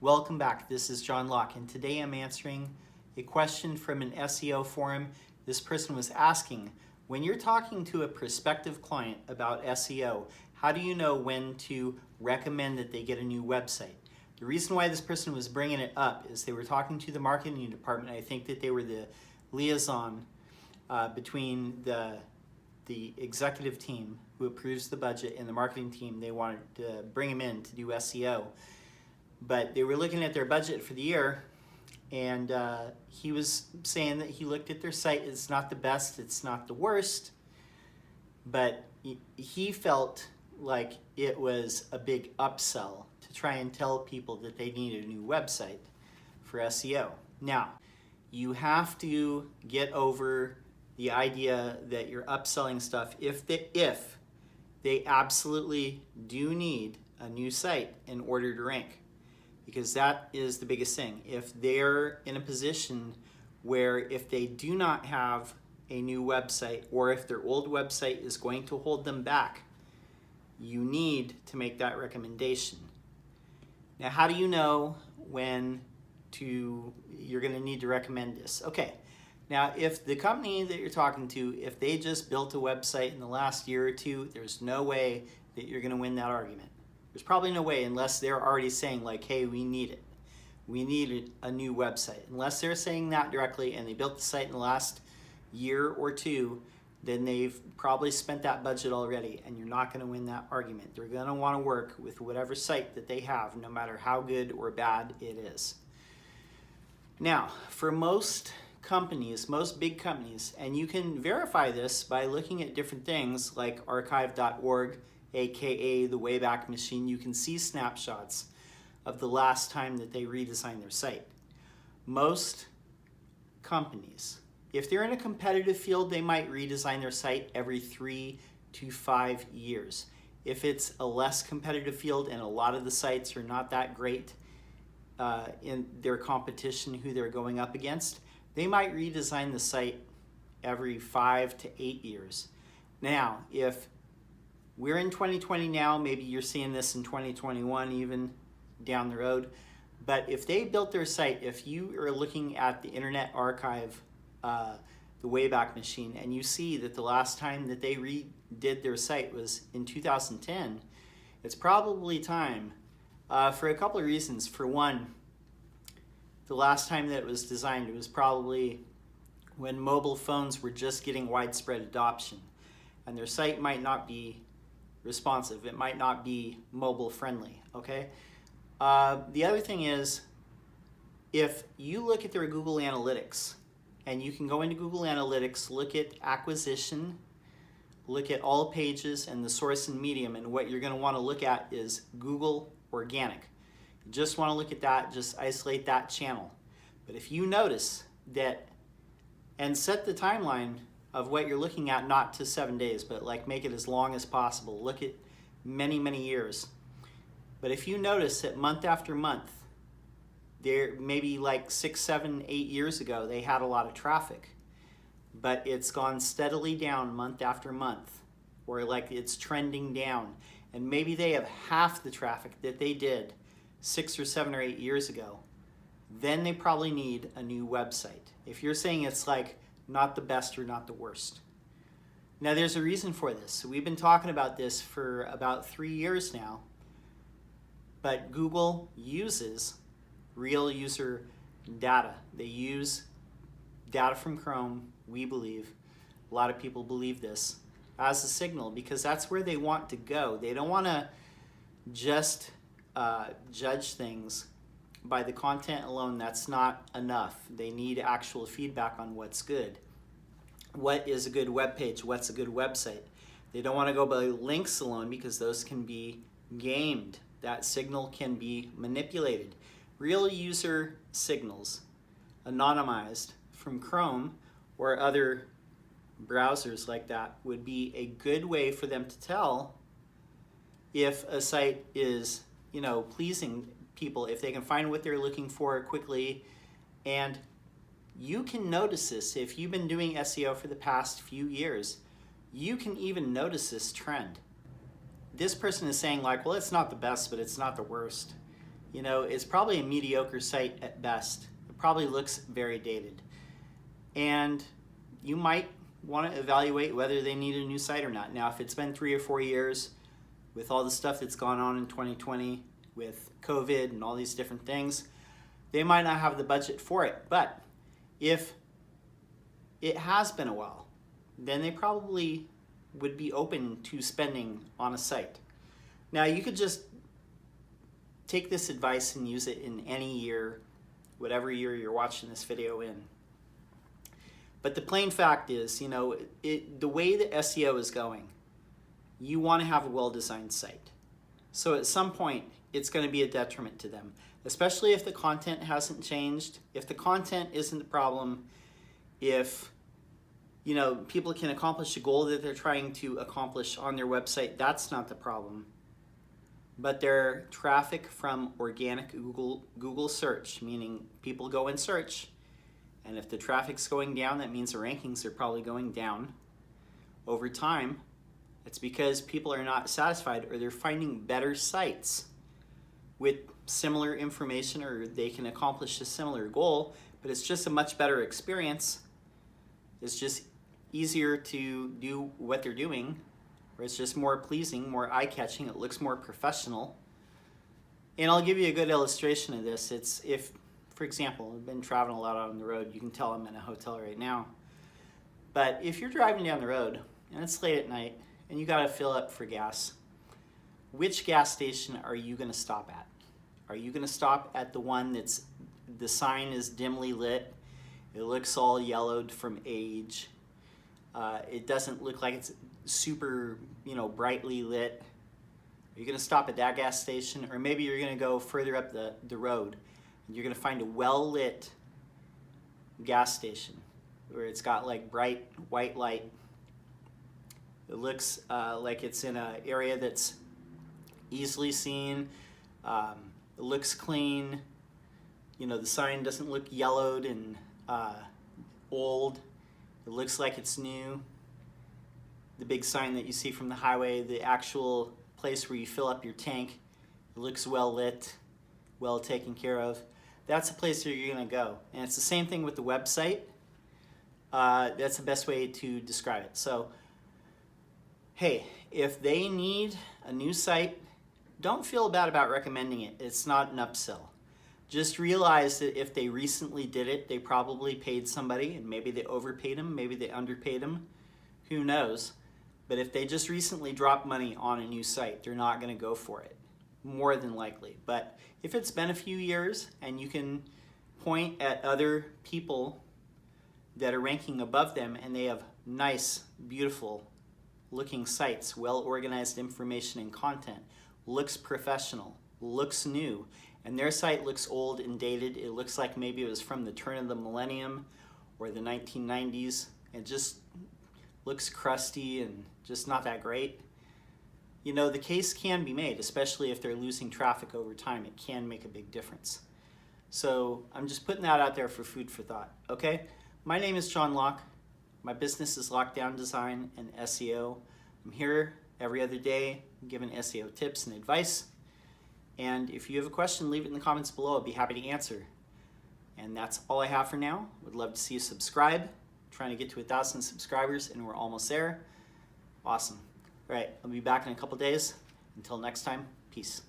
Welcome back. This is John Locke, and today I'm answering a question from an SEO forum. This person was asking, when you're talking to a prospective client about SEO, how do you know when to recommend that they get a new website? The reason why this person was bringing it up is they were talking to the marketing department. I think that they were the liaison between the executive team who approves the budget and the marketing team. They wanted to bring him in to do SEO. But they were looking at their budget for the year, and he was saying that he looked at their site. It's not the best, it's not the worst, but he felt like it was a big upsell to try and tell people that they need a new website for SEO. Now, you have to get over the idea that you're upselling stuff if they absolutely do need a new site in order to rank. Because that is the biggest thing. If they're in a position where if they do not have a new website, or if their old website is going to hold them back, you need to make that recommendation. Now, how do you know when you're going to need to recommend this? Okay, now if the company that you're talking to, if they just built a website in the last year or two, there's no way that you're going to win that argument. There's probably no way unless they're already saying like, hey, we need it. We need a new website. Unless they're saying that directly and they built the site in the last year or two, then they've probably spent that budget already and you're not going to win that argument. They're going to want to work with whatever site that they have, no matter how good or bad it is. Now, for most companies, most big companies, and you can verify this by looking at different things like archive.org, aka the Wayback Machine. You can see snapshots of the last time that they redesigned their site. Most companies, if they're in a competitive field, they might redesign their site every 3 to 5 years. If it's a less competitive field and a lot of the sites are not that great in their competition, who they're going up against, they might redesign the site every 5 to 8 years. Now, if we're in 2020 now, maybe you're seeing this in 2021, even down the road. But if they built their site, if you are looking at the Internet Archive, the Wayback Machine, and you see that the last time that they redid their site was in 2010, it's probably time for a couple of reasons. For one, the last time that it was designed, it was probably when mobile phones were just getting widespread adoption, and their site might not be responsive. It might not be mobile friendly, okay? The other thing is, if you look at their Google Analytics, and you can go into Google Analytics, look at acquisition, look at all pages and the source and medium, and what you're going to want to look at is Google Organic. You just want to look at that, just isolate that channel. But if you notice that, and set the timeline of what you're looking at, not to 7 days, but like make it as long as possible. Look at many, many years. But if you notice that month after month, there maybe like 6, 7, 8 years ago, they had a lot of traffic, but it's gone steadily down month after month, or like it's trending down, and maybe they have half the traffic that they did 6 or 7 or 8 years ago, then they probably need a new website. If you're saying it's like not the best or not the worst. Now, there's a reason for this. We've been talking about this for about 3 years now, but Google uses real user data. They use data from Chrome, we believe, a lot of people believe this, as a signal, because that's where they want to go. They don't want to just judge things by the content alone. That's not enough. They need actual feedback on what's good. What is a good web page? What's a good website? They don't want to go by links alone, because those can be gamed. That signal can be manipulated. Real user signals, anonymized from Chrome or other browsers like that, would be a good way for them to tell if a site is, pleasing people, if they can find what they're looking for quickly. And you can notice this if you've been doing SEO for the past few years. You can even notice this trend. This person is saying like, well, it's not the best, but it's not the worst. you know, it's probably a mediocre site at best. It probably looks very dated. And you might want to evaluate whether they need a new site or not. Now, if it's been 3 or 4 years with all the stuff that's gone on in 2020 with COVID and all these different things, they might not have the budget for it. But if it has been a while, then they probably would be open to spending on a site. Now, you could just take this advice and use it in any year, whatever year you're watching this video in. But the plain fact is, you know, the way that SEO is going, you want to have a well-designed site. So at some point, it's going to be a detriment to them, especially if the content hasn't changed, if the content isn't the problem, if, you know, people can accomplish a goal that they're trying to accomplish on their website, that's not the problem. But their traffic from organic Google search, meaning people go and search, and if the traffic's going down, that means the rankings are probably going down. Over time, it's because people are not satisfied or they're finding better sites with similar information, or they can accomplish a similar goal, but it's just a much better experience. It's just easier to do what they're doing, or it's just more pleasing, more eye-catching, it looks more professional. And I'll give you a good illustration of this. It's if, for example, I've been traveling a lot on the road. You can tell I'm in a hotel right now. But if you're driving down the road and it's late at night and you got to fill up for gas, which gas station are you going to stop at? Are you going to stop at the one that's, the sign is dimly lit, it looks all yellowed from age, it doesn't look like it's super, you know, brightly lit? Are you going to stop at that gas station? Or maybe you're going to go further up the road and you're going to find a well-lit gas station where it's got like bright white light. It looks like it's in an area that's easily seen. It looks clean. You know, the sign doesn't look yellowed and old. It looks like it's new. The big sign that you see from the highway, the actual place where you fill up your tank, it looks well lit, well taken care of. That's the place where you're going to go. And it's the same thing with the website. That's the best way to describe it. So, hey, if they need a new site, don't feel bad about recommending it. It's not an upsell. Just realize that if they recently did it, they probably paid somebody, and maybe they overpaid them, maybe they underpaid them. Who knows? But if they just recently dropped money on a new site, they're not going to go for it, more than likely. But if it's been a few years and you can point at other people that are ranking above them and they have nice, beautiful looking sites, well-organized information and content, looks professional, looks new, and their site looks old and dated, it looks like maybe it was from the turn of the millennium or the 1990s, it just looks crusty and just not that great. You know, the case can be made, especially if they're losing traffic over time. It can make a big difference. So I'm just putting that out there for food for thought, okay? My name is John Locke. My business is Lockdown Design and SEO. I'm here every other day giving SEO tips and advice. And if you have a question, leave it in the comments below. I'll be happy to answer. And that's all I have for now. Would love to see you subscribe. I'm trying to get to 1,000 subscribers and we're almost there. Awesome. All right, I'll be back in a couple days. Until next time, peace.